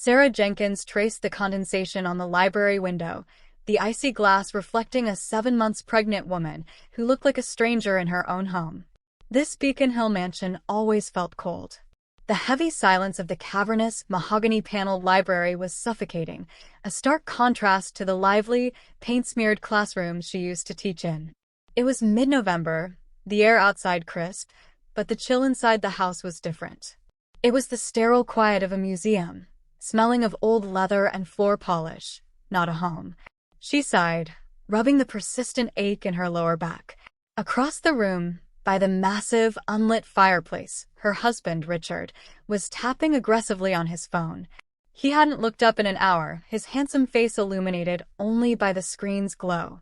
Sarah Jenkins traced the condensation on the library window, the icy glass reflecting a 7 months pregnant woman who looked like a stranger in her own home. This Beacon Hill mansion always felt cold. The heavy silence of the cavernous, mahogany-paneled library was suffocating, a stark contrast to the lively, paint-smeared classrooms she used to teach in. It was mid-November, the air outside crisp, but the chill inside the house was different. It was the sterile quiet of a museum, smelling of old leather and floor polish, not a home. She sighed, rubbing the persistent ache in her lower back. Across the room, by the massive, unlit fireplace, her husband, Richard, was tapping aggressively on his phone. He hadn't looked up in an hour, his handsome face illuminated only by the screen's glow.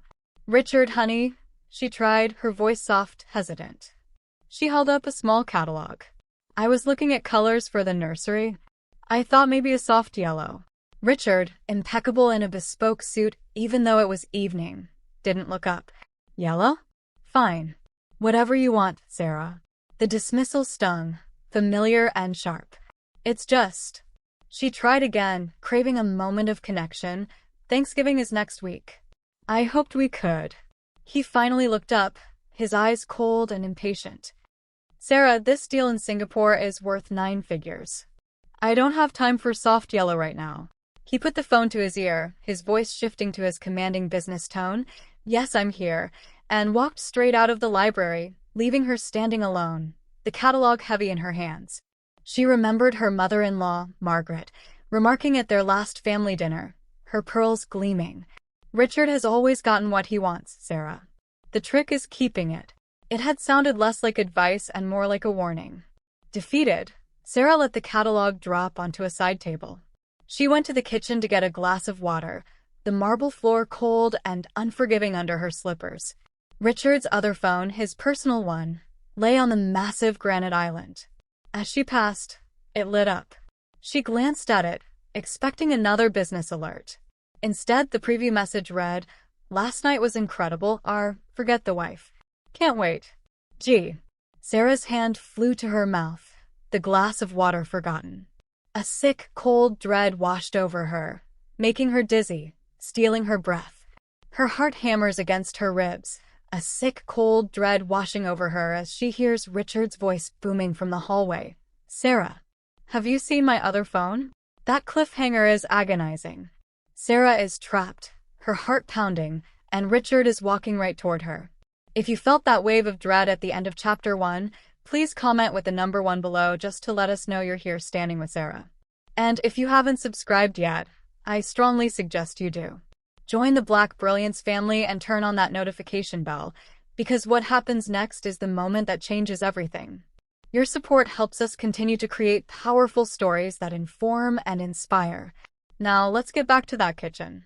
"Richard, honey," she tried, her voice soft, hesitant. She held up a small catalog. "I was looking at colors for the nursery. I thought maybe a soft yellow." Richard, impeccable in a bespoke suit even though it was evening, didn't look up. "Yellow? Fine. Whatever you want, Sarah." The dismissal stung, familiar and sharp. "It's just..." She tried again, craving a moment of connection. "Thanksgiving is next week. I hoped we could." He finally looked up, his eyes cold and impatient. "Sarah, this deal in Singapore is worth 9 figures. I don't have time for soft yellow right now." He put the phone to his ear, his voice shifting to his commanding business tone. "Yes, I'm here," and walked straight out of the library, leaving her standing alone, the catalog heavy in her hands. She remembered her mother-in-law, Margaret, remarking at their last family dinner, her pearls gleaming. "Richard has always gotten what he wants, Sarah. The trick is keeping it." It had sounded less like advice and more like a warning. Defeated, Sarah let the catalog drop onto a side table. She went to the kitchen to get a glass of water, the marble floor cold and unforgiving under her slippers. Richard's other phone, his personal one, lay on the massive granite island. As she passed, it lit up. She glanced at it, expecting another business alert. Instead, the preview message read, "Last night was incredible, forget the wife. Can't wait. Gee." Sarah's hand flew to her mouth, the glass of water forgotten. A sick, cold dread washed over her, making her dizzy, stealing her breath. Her heart hammers against her ribs, a sick, cold dread washing over her as she hears Richard's voice booming from the hallway. "Sarah, have you seen my other phone? That cliffhanger is agonizing." Sarah is trapped, her heart pounding, and Richard is walking right toward her. If you felt that wave of dread at the end of Chapter 1, please comment with the number 1 below just to let us know you're here standing with Sarah. And if you haven't subscribed yet, I strongly suggest you do. Join the Black Brilliance family and turn on that notification bell, because what happens next is the moment that changes everything. Your support helps us continue to create powerful stories that inform and inspire. Now, let's get back to that kitchen.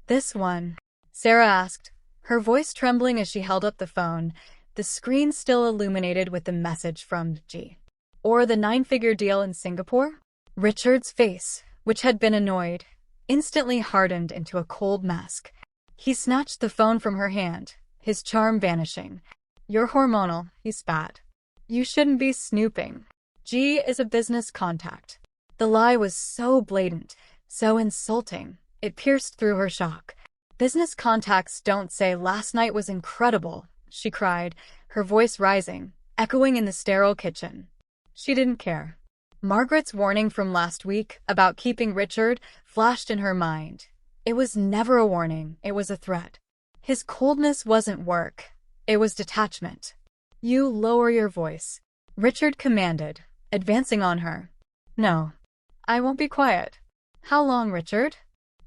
"This one?" Sarah asked, her voice trembling as she held up the phone, the screen still illuminated with the message from G. "Or the 9-figure deal in Singapore?" Richard's face, which had been annoyed, instantly hardened into a cold mask. He snatched the phone from her hand, his charm vanishing. "You're hormonal," he spat. "You shouldn't be snooping. G is a business contact." The lie was so blatant, so insulting, it pierced through her shock. "Business contacts don't say 'last night was incredible,'" she cried, her voice rising, echoing in the sterile kitchen. She didn't care. Margaret's warning from last week about keeping Richard flashed in her mind. It was never a warning, it was a threat. His coldness wasn't work, it was detachment. "You lower your voice," Richard commanded, advancing on her. "No, I won't be quiet." "How long, Richard?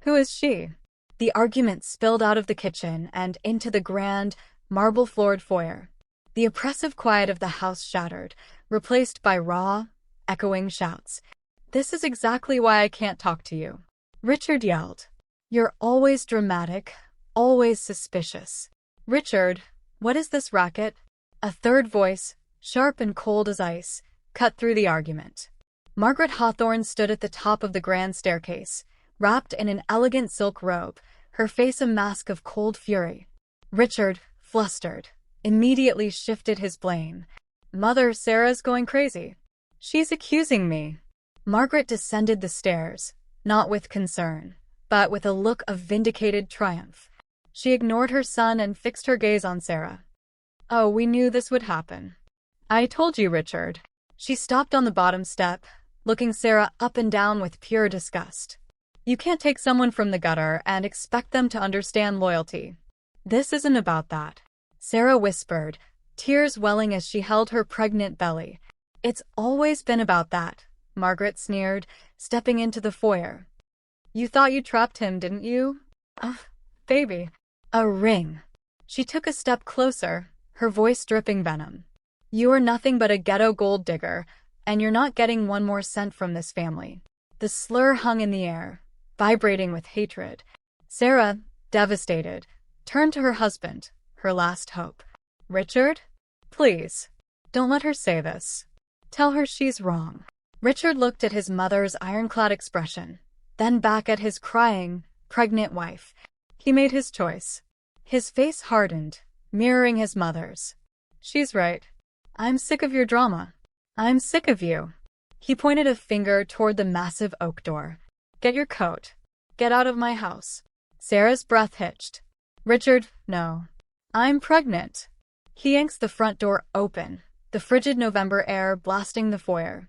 Who is she?" The argument spilled out of the kitchen and into the grand, marble-floored foyer. The oppressive quiet of the house shattered, replaced by raw, echoing shouts. "This is exactly why I can't talk to you," Richard yelled. "You're always dramatic, always suspicious." "Richard, what is this racket?" A third voice, sharp and cold as ice, cut through the argument. Margaret Hawthorne stood at the top of the grand staircase, wrapped in an elegant silk robe, her face a mask of cold fury. Richard, flustered, immediately shifted his blame. "Mother, Sarah's going crazy. She's accusing me." Margaret descended the stairs, not with concern, but with a look of vindicated triumph. She ignored her son and fixed her gaze on Sarah. "Oh, we knew this would happen. I told you, Richard." She stopped on the bottom step, looking Sarah up and down with pure disgust. "You can't take someone from the gutter and expect them to understand loyalty. This isn't about that," Sarah whispered, tears welling as she held her pregnant belly. "It's always been about that," Margaret sneered, stepping into the foyer. "You thought you trapped him, didn't you? Baby." A ring. She took a step closer, her voice dripping venom. "You are nothing but a ghetto gold digger, and you're not getting one more cent from this family." The slur hung in the air, vibrating with hatred. Sarah, devastated, turned to her husband, her last hope. "Richard? Please, don't let her say this. Tell her she's wrong." Richard looked at his mother's ironclad expression, then back at his crying, pregnant wife. He made his choice. His face hardened, mirroring his mother's. "She's right. I'm sick of your drama. I'm sick of you." He pointed a finger toward the massive oak door. "Get your coat. Get out of my house." Sarah's breath hitched. "Richard, no. I'm pregnant." He yanks the front door open, the frigid November air blasting the foyer.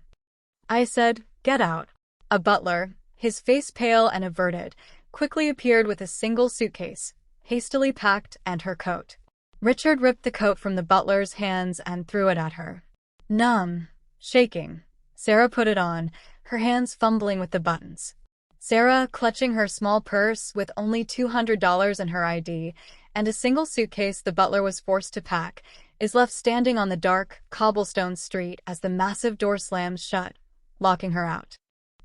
"I said, get out." A butler, his face pale and averted, quickly appeared with a single suitcase, hastily packed, and her coat. Richard ripped the coat from the butler's hands and threw it at her. Numb, shaking, Sarah put it on, her hands fumbling with the buttons. Sarah, clutching her small purse with only $200 in her ID and a single suitcase the butler was forced to pack, is left standing on the dark, cobblestone street as the massive door slams shut, locking her out.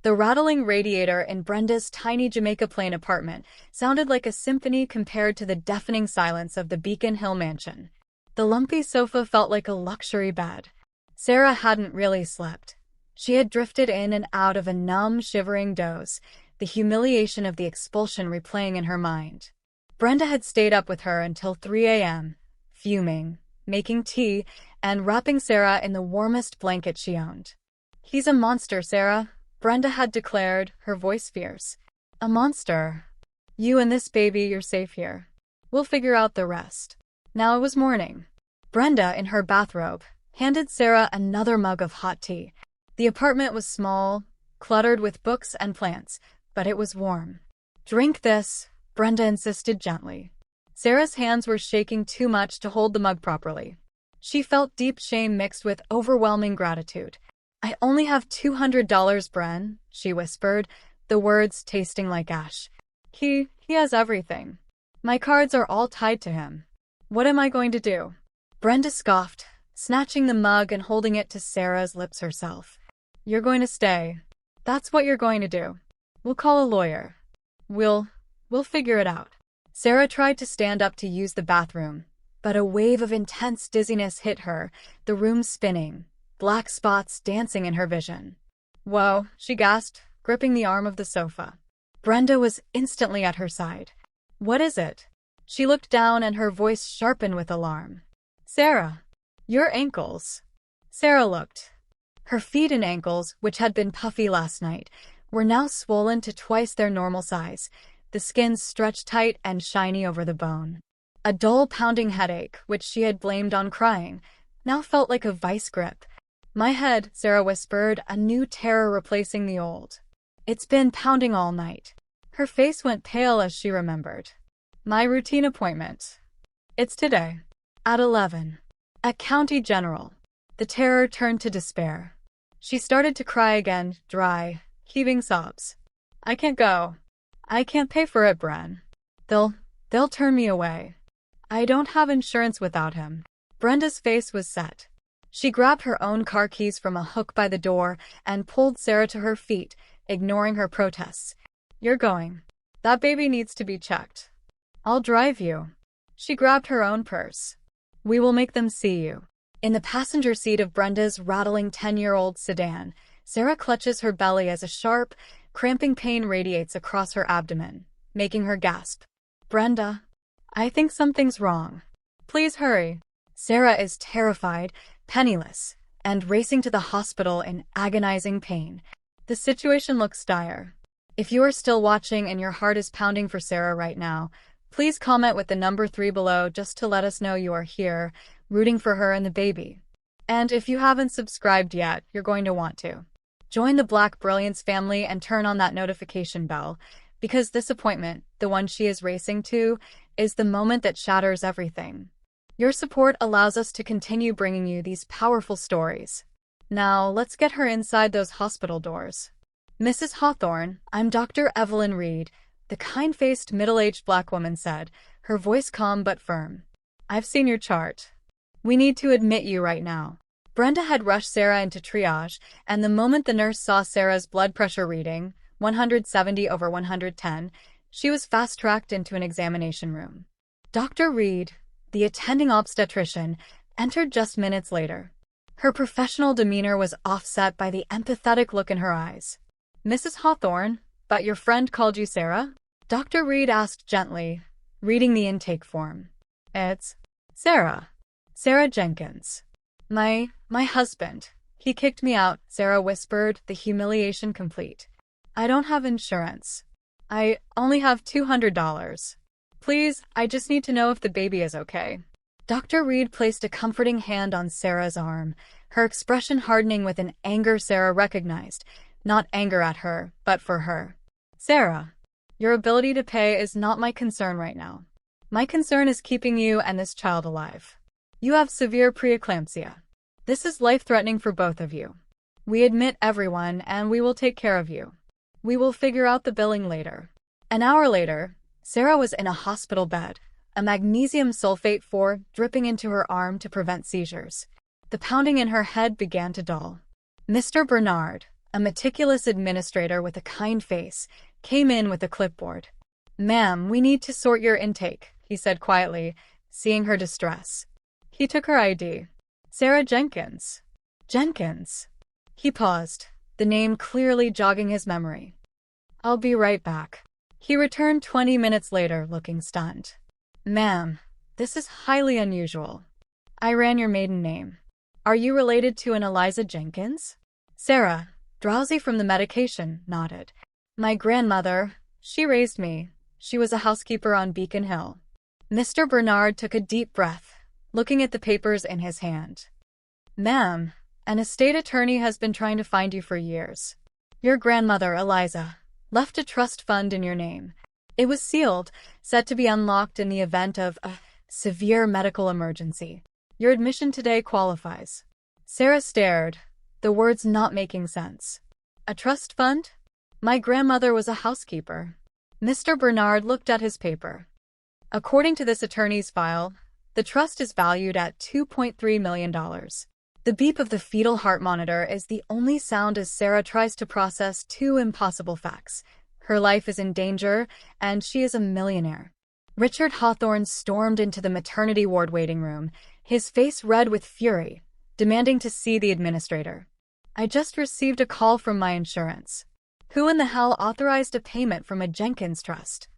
The rattling radiator in Brenda's tiny Jamaica Plain apartment sounded like a symphony compared to the deafening silence of the Beacon Hill mansion. The lumpy sofa felt like a luxury bed. Sarah hadn't really slept. She had drifted in and out of a numb, shivering doze, the humiliation of the expulsion replaying in her mind. Brenda had stayed up with her until 3 a.m., fuming, making tea, and wrapping Sarah in the warmest blanket she owned. "He's a monster, Sarah," Brenda had declared, her voice fierce. "A monster. You and this baby, you're safe here. We'll figure out the rest." Now it was morning. Brenda, in her bathrobe, handed Sarah another mug of hot tea. The apartment was small, cluttered with books and plants, but it was warm. "Drink this," Brenda insisted gently. Sarah's hands were shaking too much to hold the mug properly. She felt deep shame mixed with overwhelming gratitude. "I only have $200, Bren," she whispered, the words tasting like ash. He has everything. My cards are all tied to him. What am I going to do?" Brenda scoffed, snatching the mug and holding it to Sarah's lips herself. "You're going to stay. That's what you're going to do. We'll call a lawyer. We'll figure it out." Sarah tried to stand up to use the bathroom, but a wave of intense dizziness hit her, the room spinning, black spots dancing in her vision. "Whoa," she gasped, gripping the arm of the sofa. Brenda was instantly at her side. "What is it?" She looked down and her voice sharpened with alarm. "Sarah, your ankles." Sarah looked. Her feet and ankles, which had been puffy last night, were now swollen to twice their normal size, the skin stretched tight and shiny over the bone. A dull pounding headache, which she had blamed on crying, now felt like a vice grip. "My head," Sarah whispered, a new terror replacing the old. "It's been pounding all night." Her face went pale as she remembered. "My routine appointment. It's today. At 11. At County General." The terror turned to despair. She started to cry again, dry, heaving sobs. "I can't go. I can't pay for it, Bren. They'll turn me away. I don't have insurance without him." Brenda's face was set. She grabbed her own car keys from a hook by the door and pulled Sarah to her feet, ignoring her protests. "You're going. That baby needs to be checked. I'll drive you." She grabbed her own purse. "We will make them see you." In the passenger seat of Brenda's rattling 10-year-old sedan, Sarah clutches her belly as a sharp, cramping pain radiates across her abdomen, making her gasp. "Brenda, I think something's wrong. Please hurry." Sarah is terrified, penniless, and racing to the hospital in agonizing pain. The situation looks dire. If you are still watching and your heart is pounding for Sarah right now, please comment with the number 3 below just to let us know you are here, rooting for her and the baby. And if you haven't subscribed yet, you're going to want to. Join the Black Brilliance family and turn on that notification bell, because this appointment, the one she is racing to, is the moment that shatters everything. Your support allows us to continue bringing you these powerful stories. Now, let's get her inside those hospital doors. Mrs. Hawthorne, I'm Dr. Evelyn Reed, the kind-faced, middle-aged black woman said, her voice calm but firm. I've seen your chart. We need to admit you right now. Brenda had rushed Sarah into triage, and the moment the nurse saw Sarah's blood pressure reading, 170/110, she was fast-tracked into an examination room. Dr. Reed, the attending obstetrician, entered just minutes later. Her professional demeanor was offset by the empathetic look in her eyes. Mrs. Hawthorne, but your friend called you Sarah? Dr. Reed asked gently, reading the intake form. It's Sarah. Sarah Jenkins. My husband. He kicked me out, Sarah whispered, the humiliation complete. I don't have insurance. I only have $200. Please, I just need to know if the baby is okay. Dr. Reed placed a comforting hand on Sarah's arm, her expression hardening with an anger Sarah recognized, not anger at her, but for her. Sarah, your ability to pay is not my concern right now. My concern is keeping you and this child alive. You have severe preeclampsia. This is life-threatening for both of you. We admit everyone, and we will take care of you. We will figure out the billing later. An hour later, Sarah was in a hospital bed, a magnesium sulfate 4 dripping into her arm to prevent seizures. The pounding in her head began to dull. Mr. Bernard, a meticulous administrator with a kind face, came in with a clipboard. Ma'am, we need to sort your intake, he said quietly, seeing her distress. He took her ID. Sarah Jenkins. Jenkins. He paused, the name clearly jogging his memory. I'll be right back. He returned 20 minutes later, looking stunned. Ma'am, this is highly unusual. I ran your maiden name. Are you related to an Eliza Jenkins? Sarah, drowsy from the medication, nodded. My grandmother, she raised me. She was a housekeeper on Beacon Hill. Mr. Bernard took a deep breath, looking at the papers in his hand. Ma'am, an estate attorney has been trying to find you for years. Your grandmother, Eliza, left a trust fund in your name. It was sealed, set to be unlocked in the event of a severe medical emergency. Your admission today qualifies. Sarah stared, the words not making sense. A trust fund? My grandmother was a housekeeper. Mr. Bernard looked at his paper. According to this attorney's file, the trust is valued at $2.3 million. The beep of the fetal heart monitor is the only sound as Sarah tries to process two impossible facts. Her life is in danger, and she is a millionaire. Richard Hawthorne stormed into the maternity ward waiting room, his face red with fury, demanding to see the administrator. I just received a call from my insurance. Who in the hell authorized a payment from a Jenkins trust?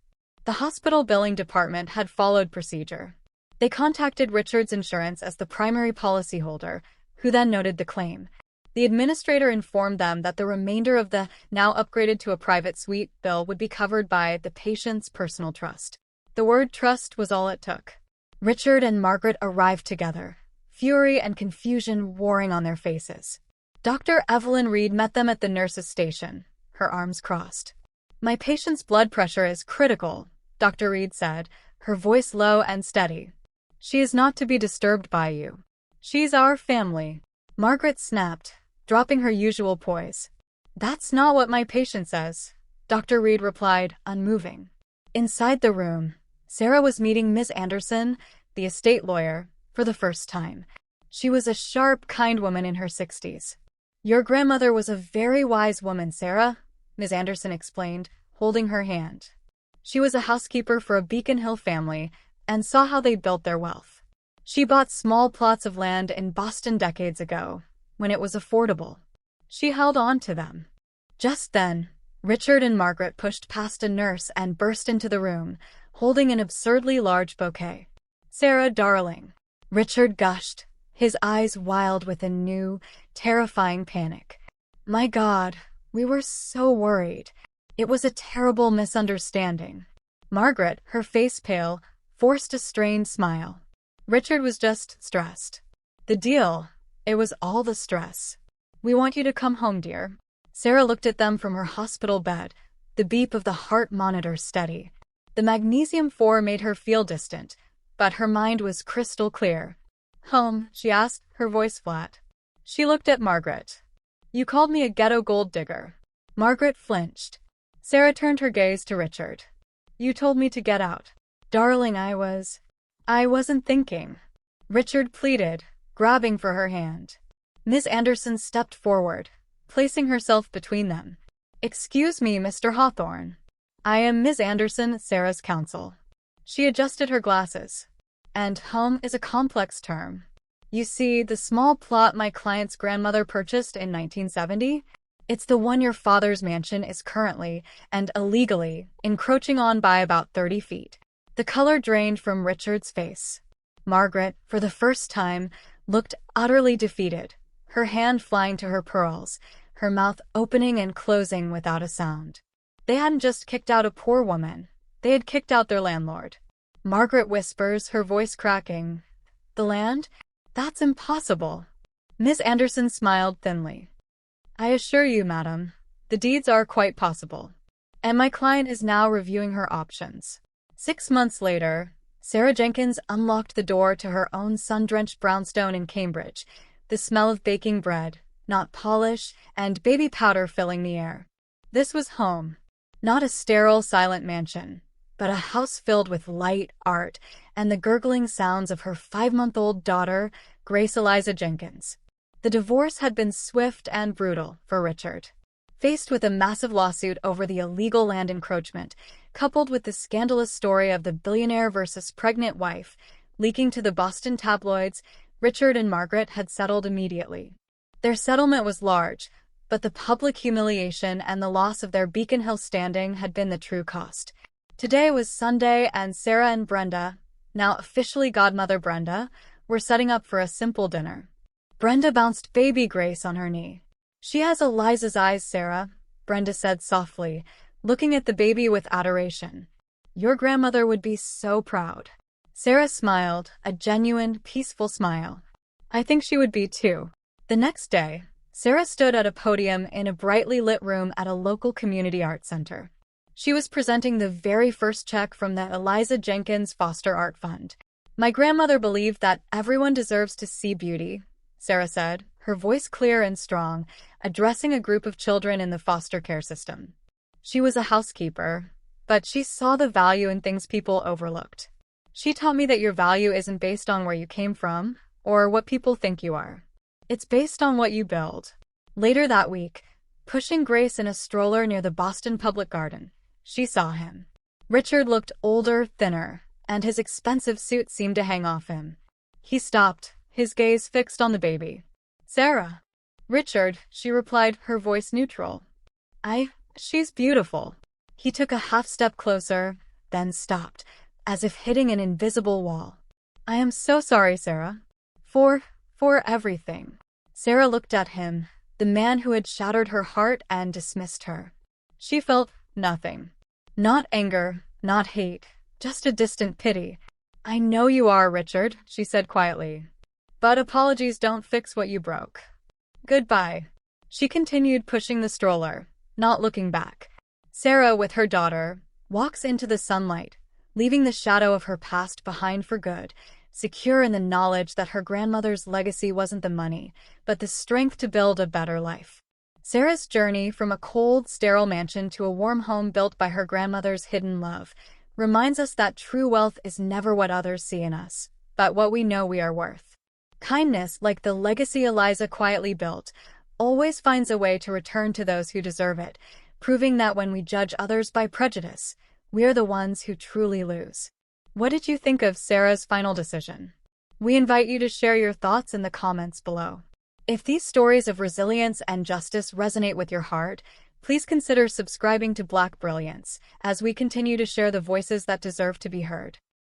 The hospital billing department had followed procedure. They contacted Richard's insurance as the primary policyholder, who then noted the claim. The administrator informed them that the remainder of the now upgraded to a private suite bill would be covered by the patient's personal trust. The word trust was all it took. Richard and Margaret arrived together, fury and confusion warring on their faces. Dr. Evelyn Reed met them at the nurse's station, her arms crossed. My patient's blood pressure is critical, Dr. Reed said, her voice low and steady. She is not to be disturbed by you. She's our family. Margaret snapped, dropping her usual poise. That's not what my patient says, Dr. Reed replied, unmoving. Inside the room, Sarah was meeting Miss Anderson, the estate lawyer, for the first time. She was a sharp, kind woman in her 60s. Your grandmother was a very wise woman, Sarah, Miss Anderson explained, holding her hand. She was a housekeeper for a Beacon Hill family and saw how they built their wealth. She bought small plots of land in Boston decades ago, when it was affordable. She held on to them. Just then, Richard and Margaret pushed past a nurse and burst into the room, holding an absurdly large bouquet. Sarah, darling. Richard gushed, his eyes wild with a new, terrifying panic. My God, we were so worried. It was a terrible misunderstanding. Margaret, her face pale, forced a strained smile. Richard was just stressed. The deal, it was all the stress. We want you to come home, dear. Sarah looked at them from her hospital bed, the beep of the heart monitor steady. The magnesium-4 made her feel distant, but her mind was crystal clear. Home, she asked, her voice flat. She looked at Margaret. You called me a ghetto gold digger. Margaret flinched. Sarah turned her gaze to Richard. You told me to get out. Darling, I wasn't thinking. Richard pleaded, grabbing for her hand. Miss Anderson stepped forward, placing herself between them. Excuse me, Mr. Hawthorne. I am Miss Anderson, Sarah's counsel. She adjusted her glasses. And home is a complex term. You see, the small plot my client's grandmother purchased in 1970, it's the one your father's mansion is currently, and illegally, encroaching on by about 30 feet. The color drained from Richard's face. Margaret, for the first time, looked utterly defeated, her hand flying to her pearls, her mouth opening and closing without a sound. They hadn't just kicked out a poor woman. They had kicked out their landlord. Margaret whispers, her voice cracking. The land? That's impossible. Miss Anderson smiled thinly. I assure you, madam, the deeds are quite possible. And my client is now reviewing her options. 6 months later, Sarah Jenkins unlocked the door to her own sun-drenched brownstone in Cambridge, the smell of baking bread, not polish, and baby powder filling the air. This was home. Not a sterile, silent mansion, but a house filled with light, art, and the gurgling sounds of her 5-month-old daughter, Grace Eliza Jenkins. The divorce had been swift and brutal for Richard. Faced with a massive lawsuit over the illegal land encroachment, coupled with the scandalous story of the billionaire versus pregnant wife leaking to the Boston tabloids, Richard and Margaret had settled immediately. Their settlement was large, but the public humiliation and the loss of their Beacon Hill standing had been the true cost. Today was Sunday, and Sarah and Brenda, now officially godmother Brenda, were setting up for a simple dinner. Brenda bounced baby Grace on her knee. She has Eliza's eyes, Sarah, Brenda said softly, looking at the baby with adoration. Your grandmother would be so proud. Sarah smiled, a genuine, peaceful smile. I think she would be too. The next day, Sarah stood at a podium in a brightly lit room at a local community art center. She was presenting the very first check from the Eliza Jenkins Foster Art Fund. My grandmother believed that everyone deserves to see beauty, Sarah said, her voice clear and strong, addressing a group of children in the foster care system. She was a housekeeper, but she saw the value in things people overlooked. She taught me that your value isn't based on where you came from or what people think you are. It's based on what you build. Later that week, pushing Grace in a stroller near the Boston Public Garden, she saw him. Richard looked older, thinner, and his expensive suit seemed to hang off him. He stopped, his gaze fixed on the baby. Sarah. Richard, she replied, her voice neutral. She's beautiful. He took a half-step closer, then stopped, as if hitting an invisible wall. I am so sorry, Sarah. For everything. Sarah looked at him, the man who had shattered her heart and dismissed her. She felt nothing. Not anger, not hate, just a distant pity. I know you are, Richard, she said quietly. But apologies don't fix what you broke. Goodbye. She continued pushing the stroller, not looking back. Sarah, with her daughter, walks into the sunlight, leaving the shadow of her past behind for good, secure in the knowledge that her grandmother's legacy wasn't the money, but the strength to build a better life. Sarah's journey from a cold, sterile mansion to a warm home built by her grandmother's hidden love reminds us that true wealth is never what others see in us, but what we know we are worth. Kindness, like the legacy Eliza quietly built, always finds a way to return to those who deserve it, proving that when we judge others by prejudice, we are the ones who truly lose. What did you think of Sarah's final decision? We invite you to share your thoughts in the comments below. If these stories of resilience and justice resonate with your heart, please consider subscribing to Black Brilliance as we continue to share the voices that deserve to be heard.